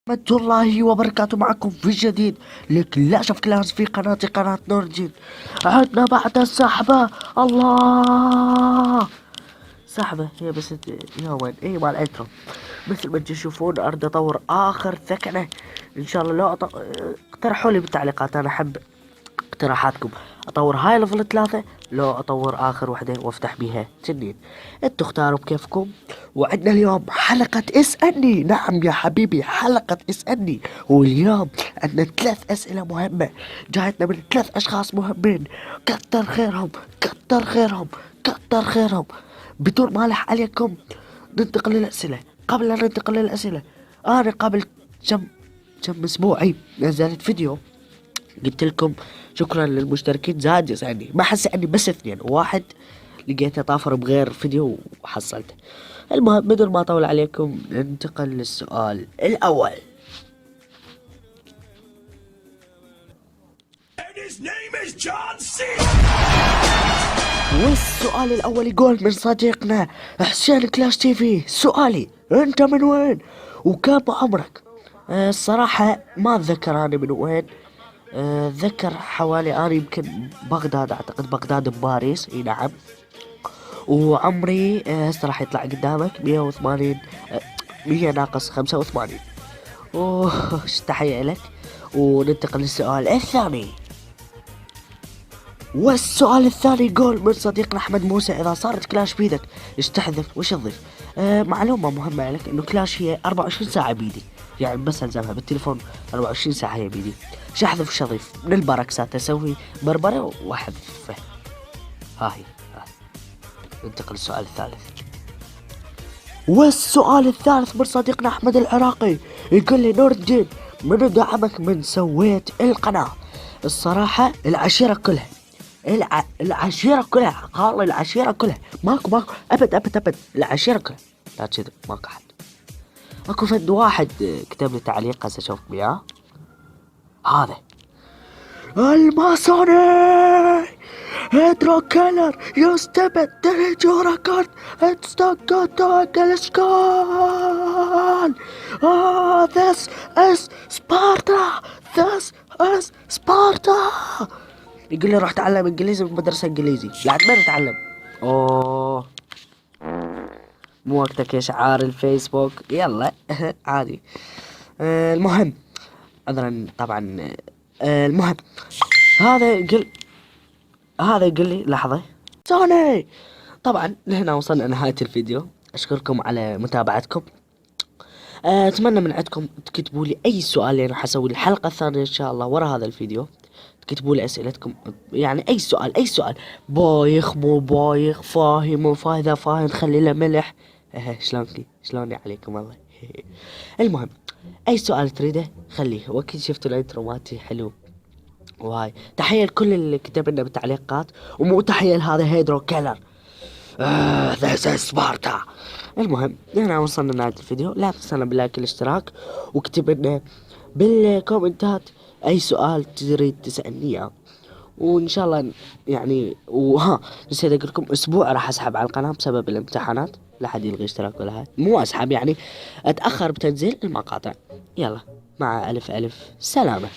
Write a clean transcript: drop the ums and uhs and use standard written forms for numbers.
ورحمة الله وبركاته. معكم في جديد لكلاش اوف كلانس في قناتي قناة نور الدين. عدنا بعد السحبة. الله سحبة هي بس يا وين ايه مع الانترو. مثل ما تشوفون اريد اطور اخر ثكنة ان شاء الله. لو اقترحوا لي بالتعليقات، انا احب اقتراحاتكم. اطور هاي ليفل 3 لو اطور اخر وحدة وافتح بيها تنين، انتوا اختاروا بكيفكم. وعندنا اليوم حلقة اسألني. نعم يا حبيبي، حلقة اسألني. واليوم عندنا 3 اسئلة مهمة جايتنا من 3 اشخاص مهمين. كتر خيرهم كتر خيرهم كتر خيرهم. بدون ما الح عليكم ننتقل للاسئلة. قبل ان ننتقل للاسئلة، انا قبل كم اسبوعي نزلت فيديو قلت لكم شكرا للمشتركين، زاد يسعدني. ما حس اني بس 2 واحد لقيته طافر بغير فيديو وحصلته. المهم بدون ما اطول عليكم ننتقل للسؤال الاول. والسؤال الاول يقول من صديقنا حسين كلاش تي في. سؤالي: انت من وين وكم عمرك؟ الصراحة ما اتذكر انا من وين. اتذكر حوالي انا يمكن بغداد، اعتقد بغداد بباريس. اي نعم. وعمري هسه راح يطلع قدامك 180، 100 ناقص 85. اوه تحية لك. وننتقل للسؤال الثاني. والسؤال الثاني يقول من صديقنا احمد موسى: اذا صارت كلاش بيدك ايش تحذف وش تضيف؟ معلومة مهمة لك انه كلاش هي 24 ساعة بيدي، يعني بس الزمها بالتليفون 24 ساعة هي بيدي. ايش احذف وش اضيف؟ من البركسات اسوي بربرة واحذفه. ها هي. ننتقل للسؤال الثالث. والسؤال الثالث من صديقنا احمد العراقي يقول لي: نور الدين، من دعمك من سويت القناة؟ الصراحة العشيرة كلها، العشيرة كلها، قال العشيرة كلها. ماكو ابد العشيرة كلها. لا تكذب، ماكو احد. اكو فد واحد كتب لي تعليق هسه اشوف وياه. هذا الماسوني هيدرو كيلر يستبدل جوركارد اسكال. this is Sparta. this is Sparta. يقول لي روح تعلم انجليزي بمدرسة انجليزي. لا ما نتعلم. اوه مو وقتك يا شعار الفيسبوك. يلا عادي. المهم عذرا طبعا. المهم هذا يقول لي لحظة سوني. طبعا لهنا وصلنا لنهاية الفيديو. اشكركم على متابعتكم. اتمنى من عندكم تكتبوا لي اي سؤال، لانه حسوي الحلقة الثانية ان شاء الله ورا هذا الفيديو. تكتبوا لي اسئلتكم، يعني اي سؤال بايخ مو بايخ، فاهم مو فاهم، اذا فاهم خلي له ملح. شلوني عليكم والله. المهم اي سؤال تريده خليه. واكيد شفتوا الانترو مالتي حلو. وهاي تحية لكل اللي كتب لنا بالتعليقات، ومو تحية لهذا هيدرو كيلر. ذيس از سبارتا. المهم هنا وصلنا لنهاية الفيديو. لا تنسونا باللايك والاشتراك، واكتب لنا بالكومنتات اي سؤال تريد تسألني اياه. وان شاء الله يعني نسيت اقول لكم اسبوع راح اسحب على القناة بسبب الامتحانات. لا حد يلغي اشتراك ولا هاي، مو اسحب يعني اتأخر بتنزيل المقاطع. يلا مع الف سلامة.